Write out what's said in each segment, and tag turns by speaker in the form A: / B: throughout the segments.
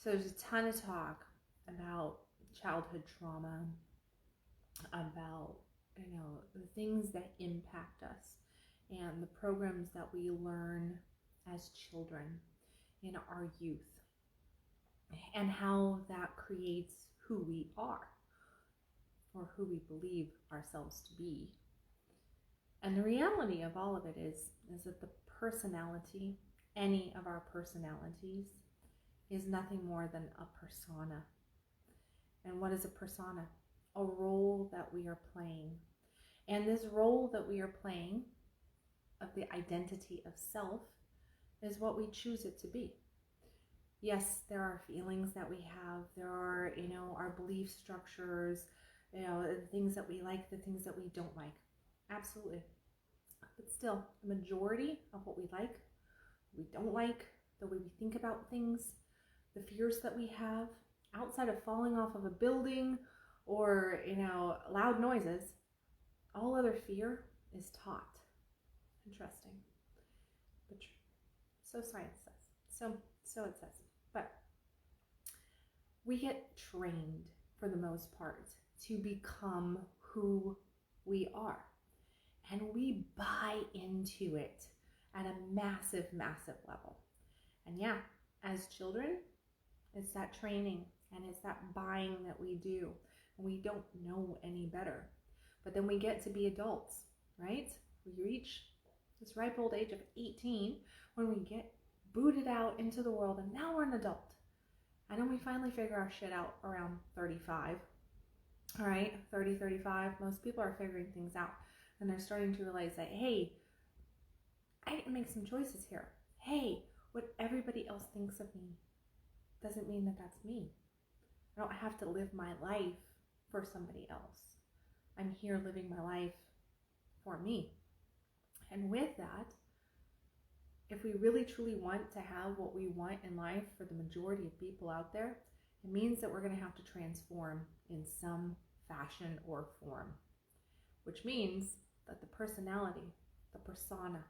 A: So there's a ton of talk about childhood trauma, about, the things that impact us and the programs that we learn as children in our youth, and how that creates who we are, or who we believe ourselves to be. And the reality of all of it is that the personality, any of our personalities, is nothing more than a persona. And what is a persona? A role that we are playing. And this role that we are playing of the identity of self is what we choose it to be. Yes, there are feelings that we have. There are, our belief structures, the things that we like, the things that we don't like. Absolutely. But still, the majority of what we like, we don't like, the way we think about things, the fears that we have, outside of falling off of a building or, loud noises, all other fear is taught. Interesting. But so science says. So it says. But we get trained, for the most part, to become who we are. And we buy into it at a massive, massive level. And yeah, as children, it's that training and it's that buying that we do. And we don't know any better. But then we get to be adults, right? We reach this ripe old age of 18 when we get booted out into the world, and now we're an adult. And then we finally figure our shit out around 35. All right, 30, 35, most people are figuring things out. And they're starting to realize that, hey, I need to make some choices here. Hey, what everybody else thinks of me doesn't mean that that's me. I don't have to live my life for somebody else. I'm here living my life for me. And with that, if we really truly want to have what we want in life for the majority of people out there, it means that we're going to have to transform in some fashion or form. Which means that the personality, the persona,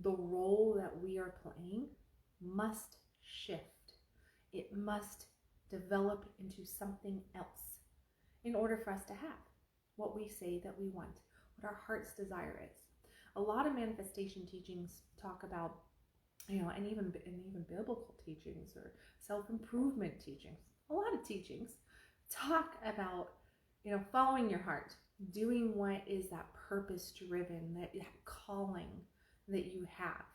A: the role that we are playing must shift. It must develop into something else in order for us to have what we say that we want, what our heart's desire is. A lot of manifestation teachings talk about, and even biblical teachings or self-improvement teachings, a lot of teachings talk about, following your heart, doing what is that purpose-driven, that calling that you have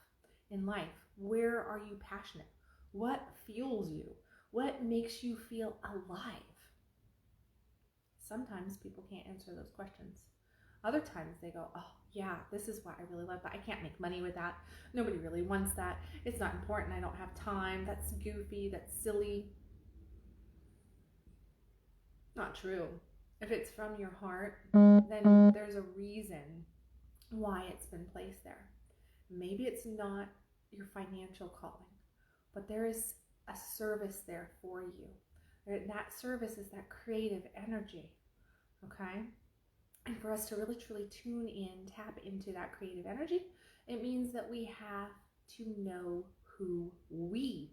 A: in life. Where are you passionate? What fuels you? What makes you feel alive? Sometimes people can't answer those questions. Other times they go, oh yeah, this is what I really love, but I can't make money with that. Nobody really wants that. It's not important. I don't have time. That's goofy. That's silly. Not true. If it's from your heart, then there's a reason why it's been placed there. Maybe it's not your financial calling, but there is a service there for you. That service is that creative energy, okay? And for us to really truly tune in, tap into that creative energy, it means that we have to know who we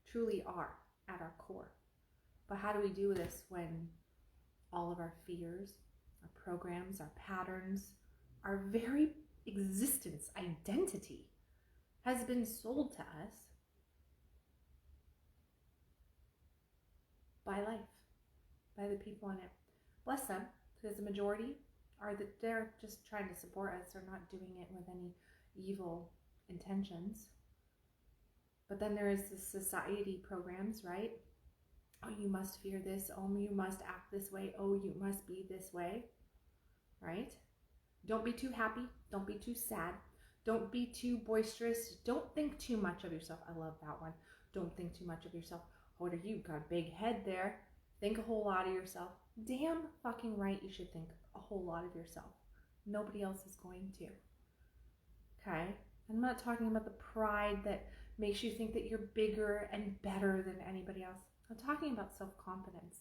A: truly are at our core. But how do we do this when all of our fears, our programs, our patterns, our very existence, identity has been sold to us by life, by the people in it? Bless them, because the majority are that they're just trying to support us. They're not doing it with any evil intentions. But then there is the society programs, right? Oh, you must fear this. Oh, you must act this way. Oh, you must be this way, right? Don't be too happy. Don't be too sad. Don't be too boisterous. Don't think too much of yourself. I love that one. Don't think too much of yourself. What are you? Got a big head there. Think a whole lot of yourself. Damn fucking right you should think a whole lot of yourself. Nobody else is going to. Okay? I'm not talking about the pride that makes you think that you're bigger and better than anybody else. I'm talking about self-confidence.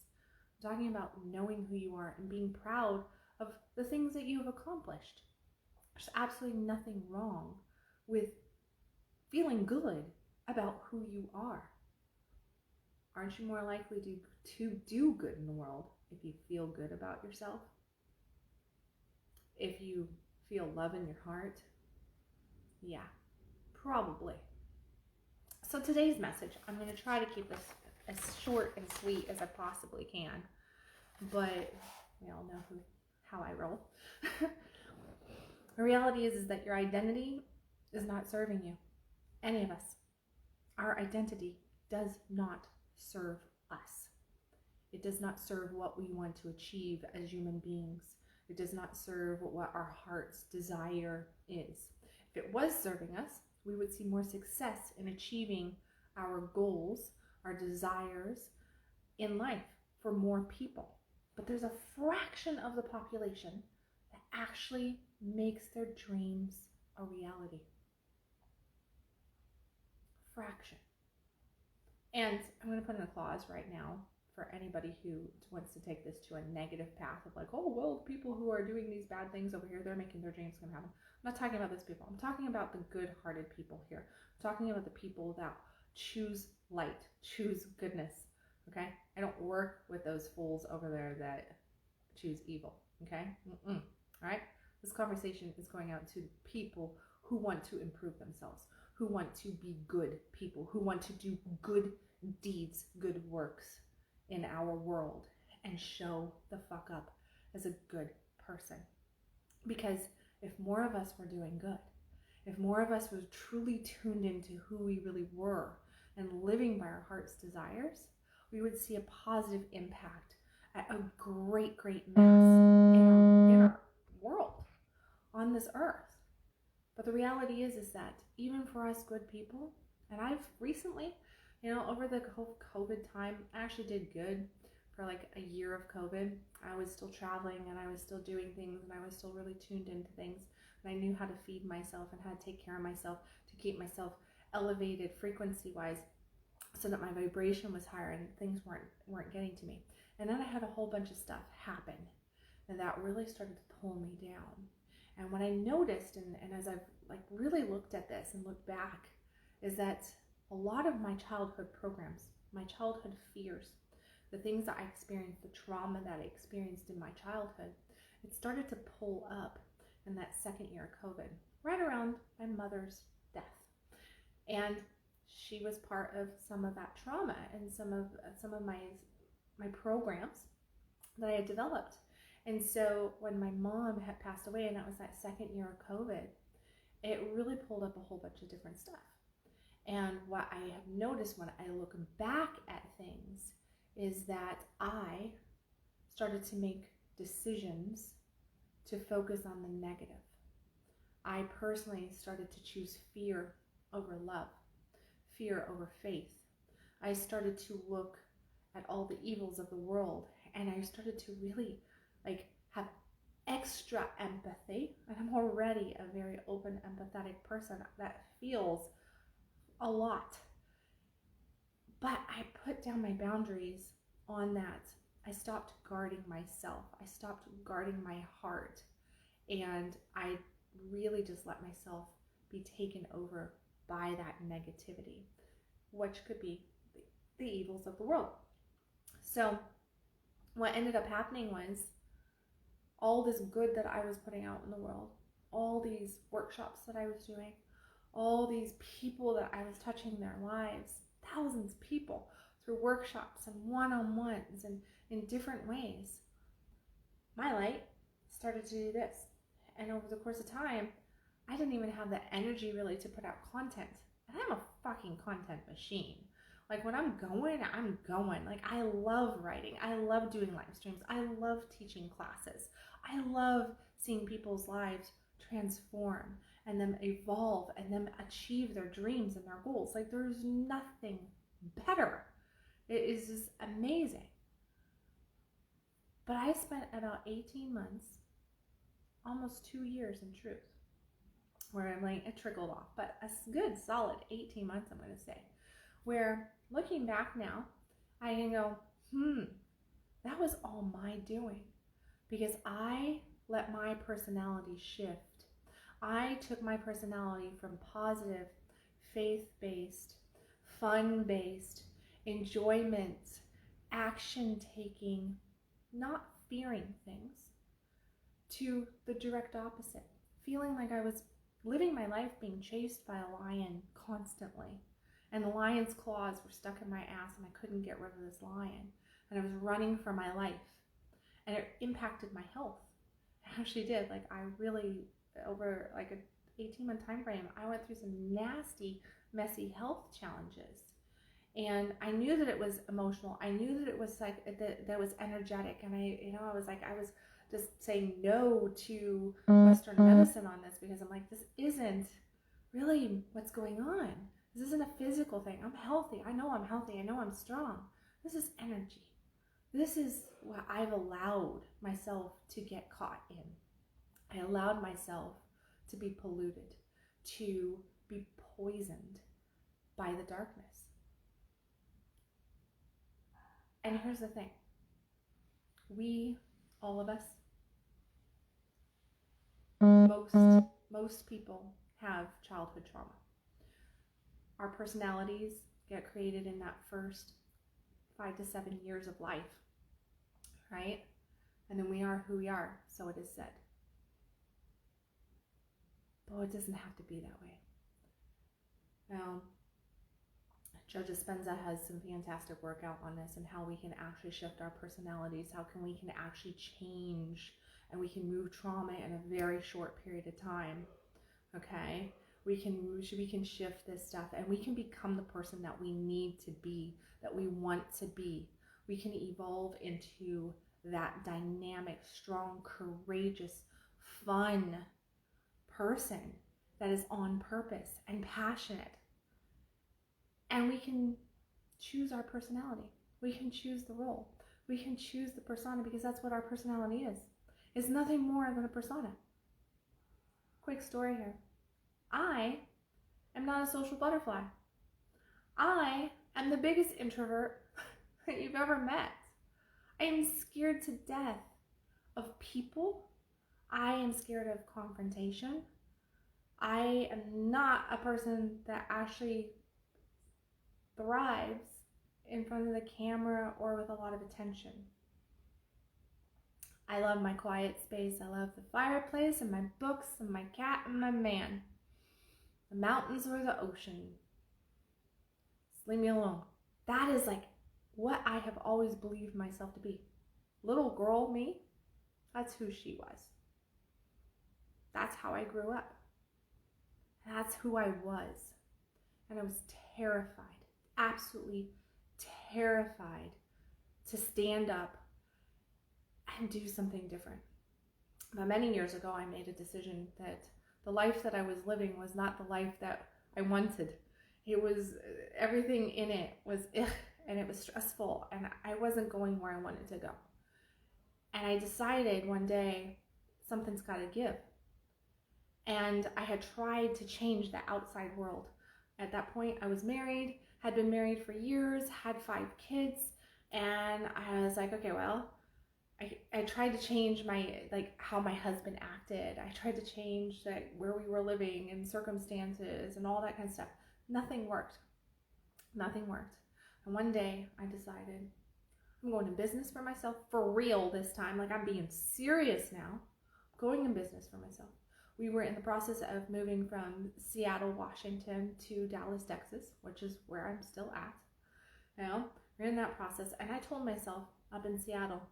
A: I'm talking about knowing who you are and being proud of the things that you have accomplished. There's absolutely nothing wrong with feeling good about who you are. Aren't you more likely to do good in the world if you feel good about yourself? If you feel love in your heart? Yeah, probably. So today's message, I'm going to try to keep this as short and sweet as I possibly can, but we all know how I roll. The reality is that your identity is not serving you. Any of us. Our identity does not serve us. It does not serve what we want to achieve as human beings. It does not serve what our heart's desire is. If it was serving us, we would see more success in achieving our goals, our desires in life for more people. But there's a fraction of the population that actually makes their dreams a reality. Fraction. And I'm going to put in a clause right now for anybody who wants to take this to a negative path of like, oh, well, people who are doing these bad things over here, they're making their dreams come happen. I'm not talking about those people. I'm talking about the good-hearted people here. I'm talking about the people that choose light, choose goodness, okay? I don't work with those fools over there that choose evil, okay? All right? This conversation is going out to people who want to improve themselves, who want to be good people, who want to do good deeds, good works in our world and show the fuck up as a good person. Because if more of us were doing good, if more of us were truly tuned into who we really were and living by our heart's desires, we would see a positive impact at a great mass in our world, on this earth. But the reality is that even for us good people, and I've recently, over the whole COVID time, I actually did good for like a year of COVID. I was still traveling and I was still doing things and I was still really tuned into things. And I knew how to feed myself and how to take care of myself to keep myself elevated frequency-wise so that my vibration was higher and things weren't getting to me. And then I had a whole bunch of stuff happen and that really started to pull me down. And what I noticed, and as I've like really looked at this and looked back, is that a lot of my childhood programs, my childhood fears, the things that I experienced, the trauma that I experienced in my childhood, it started to pull up in that second year of COVID, right around my mother's death. And she was part of some of that trauma and some of my programs that I had developed. And so when my mom had passed away, and that was that second year of COVID, it really pulled up a whole bunch of different stuff. And what I have noticed when I look back at things is that I started to make decisions to focus on the negative. I personally started to choose fear over love, fear over faith. I started to look at all the evils of the world, and I started to really have extra empathy. And I'm already a very open, empathetic person that feels a lot. But I put down my boundaries on that. I stopped guarding myself. I stopped guarding my heart. And I really just let myself be taken over by that negativity, which could be the evils of the world. So what ended up happening was all this good that I was putting out in the world, all these workshops that I was doing, all these people that I was touching their lives, thousands of people through workshops and one-on-ones and in different ways. My light started to do this. And over the course of time, I didn't even have the energy really to put out content. And I'm a fucking content machine. Like when I'm going. Like I love writing. I love doing live streams. I love teaching classes. I love seeing people's lives transform and them evolve and them achieve their dreams and their goals. Like there's nothing better. It is just amazing. But I spent about 18 months, almost 2 years in truth, where I'm like, it trickled off, but a good solid 18 months, I'm going to say, where looking back now, I can go, that was all my doing, because I let my personality shift. I took my personality from positive, faith-based, fun-based, enjoyment, action taking, not fearing things, to the direct opposite, feeling like I was living my life being chased by a lion constantly. And the lion's claws were stuck in my ass and I couldn't get rid of this lion. And I was running for my life. And it impacted my health. It actually did. Like, I really, over like an 18-month time frame, I went through some nasty, messy health challenges. And I knew that it was emotional. I knew that it was like, that it was energetic. And I was just saying no to Western medicine on this, because I'm like, this isn't really what's going on. This isn't a physical thing. I'm healthy. I know I'm healthy. I know I'm strong. This is energy. This is what I've allowed myself to get caught in. I allowed myself to be polluted, to be poisoned by the darkness. And here's the thing. We, all of us, most people have childhood trauma. Our personalities get created in that first 5 to 7 years of life, right? And then we are who we are, so it is said. But it doesn't have to be that way. Now, Joe Dispenza has some fantastic work out on this and how we can actually shift our personalities, how we can actually change, and we can move trauma in a very short period of time, okay? We can shift this stuff, and we can become the person that we need to be, that we want to be. We can evolve into that dynamic, strong, courageous, fun person that is on purpose and passionate. And we can choose our personality. We can choose the role. We can choose the persona, because that's what our personality is. It's nothing more than a persona. Quick story here. I am not a social butterfly. I am the biggest introvert that you've ever met. I am scared to death of people. I am scared of confrontation. I am not a person that actually thrives in front of the camera or with a lot of attention. I love my quiet space. I love the fireplace and my books and my cat and my man. The mountains or the ocean. Just leave me alone. That is like what I have always believed myself to be. Little girl me, that's who she was. That's how I grew up. That's who I was. And I was terrified, absolutely terrified to stand up and do something different. But many years ago, I made a decision that the life that I was living was not the life that I wanted. It was, everything in it was, and it was stressful, and I wasn't going where I wanted to go. And I decided one day, something's got to give. And I had tried to change the outside world. At that point, I was married, had been married for years, had 5 kids, and I was like, okay, well, I tried to change how my husband acted. I tried to change where we were living and circumstances and all that kind of stuff. Nothing worked. Nothing worked. And one day I decided I'm going in business for myself, for real this time. Like, I'm being serious now. Going in business for myself. We were in the process of moving from Seattle, Washington to Dallas, Texas, which is where I'm still at. We're in that process. And I told myself up in Seattle,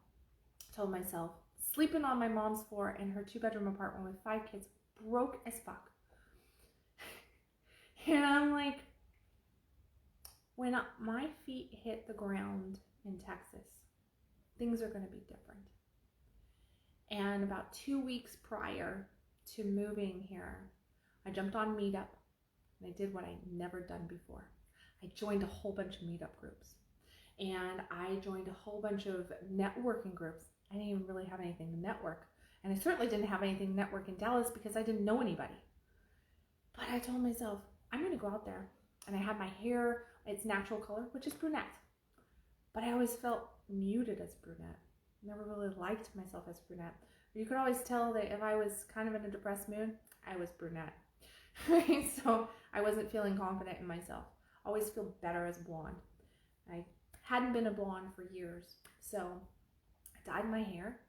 A: sleeping on my mom's floor in her 2-bedroom apartment with 5 kids, broke as fuck. And I'm like, when my feet hit the ground in Texas, things are going to be different. And about 2 weeks prior to moving here, I jumped on Meetup, and I did what I'd never done before. I joined a whole bunch of Meetup groups, and I joined a whole bunch of networking groups. I didn't even really have anything to network, and I certainly didn't have anything to network in Dallas because I didn't know anybody. But I told myself, I'm going to go out there, and I had my hair, its natural color, which is brunette, but I always felt muted as brunette. Never really liked myself as brunette. You could always tell that if I was kind of in a depressed mood, I was brunette. Right? So I wasn't feeling confident in myself. Always feel better as blonde. I hadn't been a blonde for years. So I dyed my hair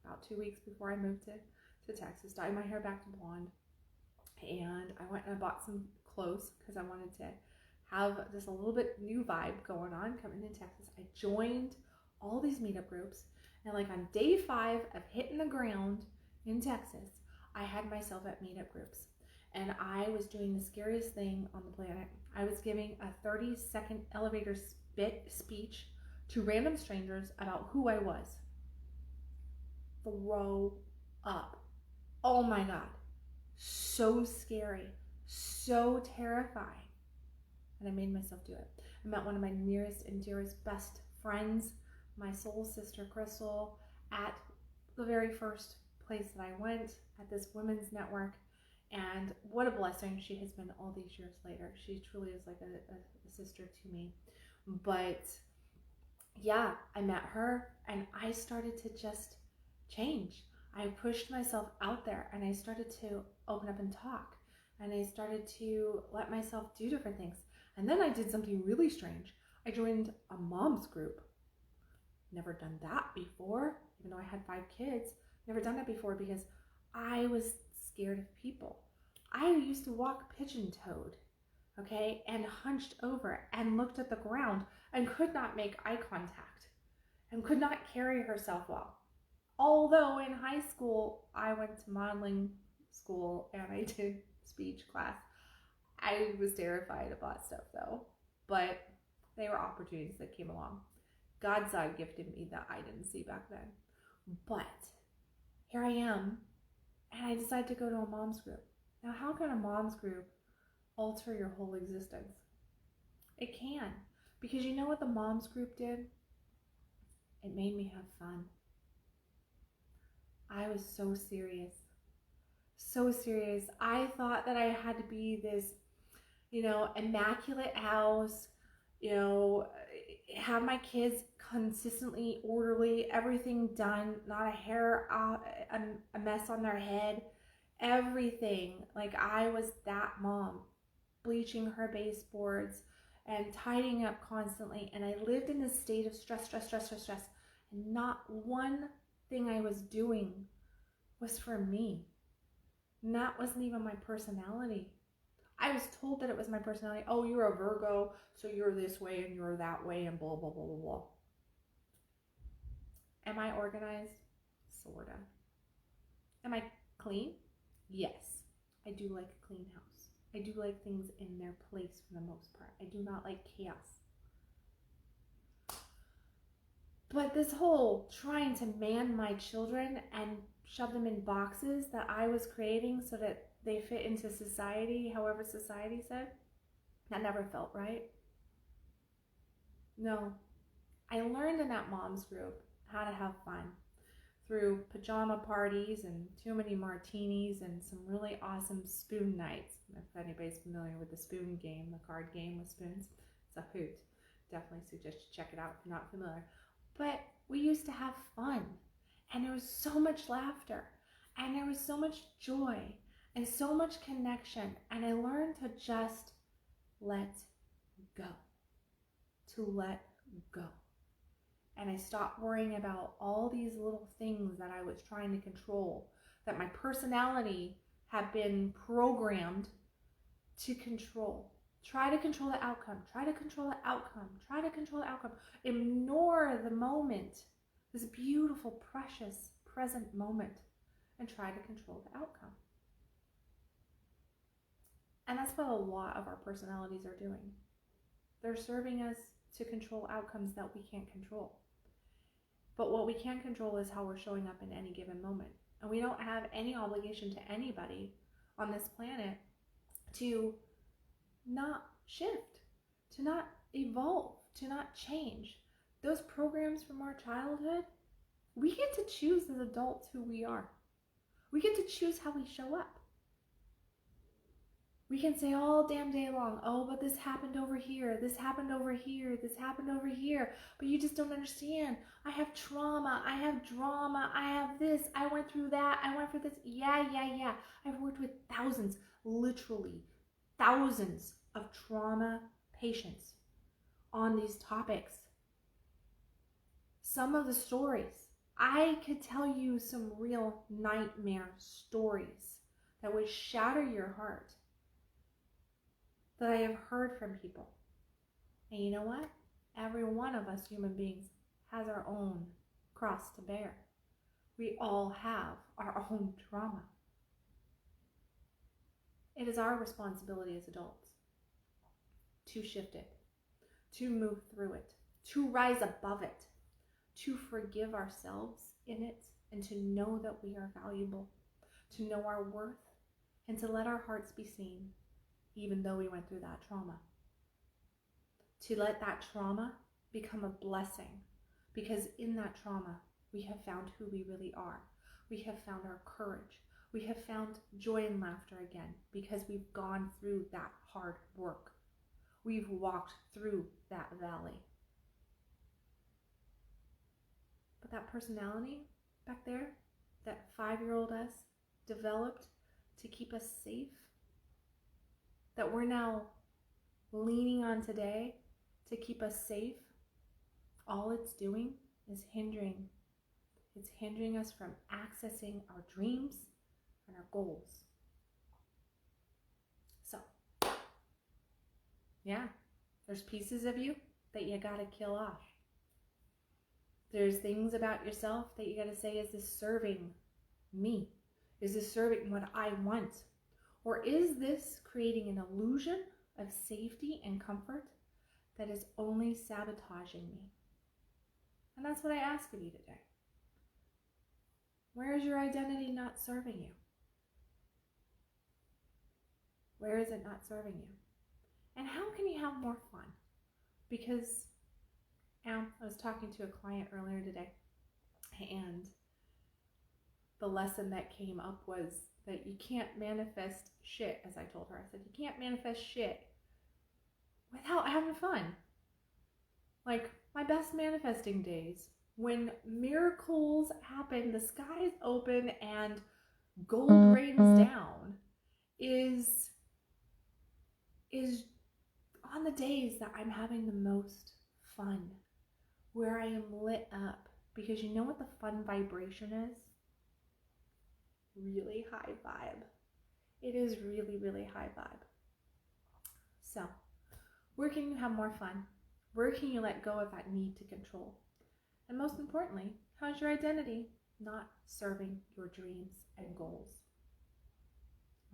A: about 2 weeks before I moved to Texas, dyed my hair back to blonde. And I went and I bought some clothes because I wanted to have just a little bit new vibe going on coming in Texas. I joined all these meetup groups, and like on day 5 of hitting the ground in Texas, I had myself at meetup groups, and I was doing the scariest thing on the planet. I was giving a 30-second elevator speech to random strangers about who I was. Throw up. Oh my God. So scary. So terrifying. And I made myself do it. I met one of my nearest and dearest best friends, my soul sister Crystal, at the very first place that I went, at this women's network. And what a blessing she has been all these years later. She truly is like a sister to me. But yeah, I met her and I started to just change. I pushed myself out there and I started to open up and talk. And I started to let myself do different things. And then I did something really strange. I joined a mom's group. Never done that before, even though I had 5 kids. Never done that before because I was scared of people. I used to walk pigeon-toed, okay, and hunched over and looked at the ground and could not make eye contact and could not carry herself well. Although in high school, I went to modeling school and I did speech class. I was terrified about stuff though, but they were opportunities that came along. God's gifted me that I didn't see back then. But here I am, and I decided to go to a mom's group. Now, how can a mom's group alter your whole existence? It can, because you know what the mom's group did? It made me have fun. I was so serious. So serious. I thought that I had to be this, immaculate house, have my kids consistently orderly, everything done, not a hair, a mess on their head, everything. Like I was that mom, bleaching her baseboards and tidying up constantly. And I lived in this state of stress. And not one thing I was doing was for me. And that wasn't even my personality. I was told that it was my personality. Oh, you're a Virgo, so you're this way and you're that way and blah, blah, blah, blah, blah. Am I organized? Sorta. Am I clean? Yes. I do like a clean house. I do like things in their place for the most part. I do not like chaos. But this whole trying to man my children and shove them in boxes that I was creating so that they fit into society, however society said, that never felt right. No. I learned in that mom's group how to have fun through pajama parties and too many martinis and some really awesome spoon nights. If anybody's familiar with the spoon game, the card game with spoons, it's a hoot. Definitely suggest you check it out if you're not familiar. But we used to have fun, and there was so much laughter, and there was so much joy, and so much connection, and I learned to just let go. To let go. And I stopped worrying about all these little things that I was trying to control, that my personality had been programmed to control. Try to control the outcome. Try to control the outcome. Try to control the outcome. Ignore the moment, this beautiful, precious, present moment, and try to control the outcome. And that's what a lot of our personalities are doing. They're serving us to control outcomes that we can't control. But what we can control is how we're showing up in any given moment. And we don't have any obligation to anybody on this planet to not shift, to not evolve, to not change. Those programs from our childhood, we get to choose as adults who we are. We get to choose how we show up. We can say all damn day long, oh, but this happened over here, this happened over here, this happened over here, but you just don't understand. I have trauma, I have drama, I have this, I went through that, I went through this. Yeah. I've worked with thousands, literally thousands of trauma patients on these topics. Some of the stories, I could tell you some real nightmare stories that would shatter your heart that I have heard from people. And you know what? Every one of us human beings has our own cross to bear. We all have our own trauma. It is our responsibility as adults to shift it, to move through it, to rise above it, to forgive ourselves in it, and to know that we are valuable, to know our worth, and to let our hearts be seen, even though we went through that trauma. To let that trauma become a blessing, because in that trauma, we have found who we really are. We have found our courage. We have found joy and laughter again, because we've gone through that hard work. We've walked through that valley. But that personality back there, that 5-year-old us developed to keep us safe, that we're now leaning on today to keep us safe, all it's doing is hindering. It's hindering us from accessing our dreams and our goals. So, yeah, there's pieces of you that you gotta kill off. There's things about yourself that you gotta say, is this serving me? Is this serving what I want? Or is this creating an illusion of safety and comfort that is only sabotaging me? And that's what I ask of you today. Where is your identity not serving you? Where is it not serving you? And how can you have more fun? Because I was talking to a client earlier today, and the lesson that came up was that you can't manifest shit, as I told her. I said, you can't manifest shit without having fun. Like, my best manifesting days, when miracles happen, the skies open and gold rains down, is on the days that I'm having the most fun, where I am lit up. Because you know what the fun vibration is? Really high vibe. It is really, really high vibe. So, where can you have more fun? Where can you let go of that need to control? And most importantly, how's your identity not serving your dreams and goals?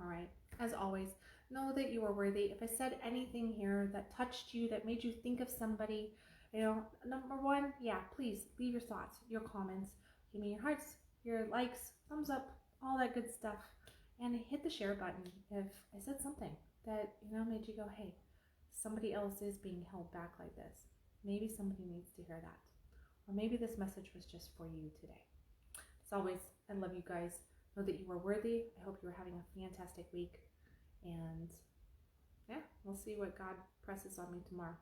A: All right. As always, know that you are worthy. If I said anything here that touched you, that made you think of somebody, number one, yeah, please leave your thoughts, your comments, give me your hearts, your likes, thumbs up, all that good stuff. And hit the share button if I said something that, made you go, hey, somebody else is being held back like this. Maybe somebody needs to hear that. Or maybe this message was just for you today. As always, I love you guys. Know that you are worthy. I hope you're having a fantastic week. And yeah, we'll see what God presses on me tomorrow.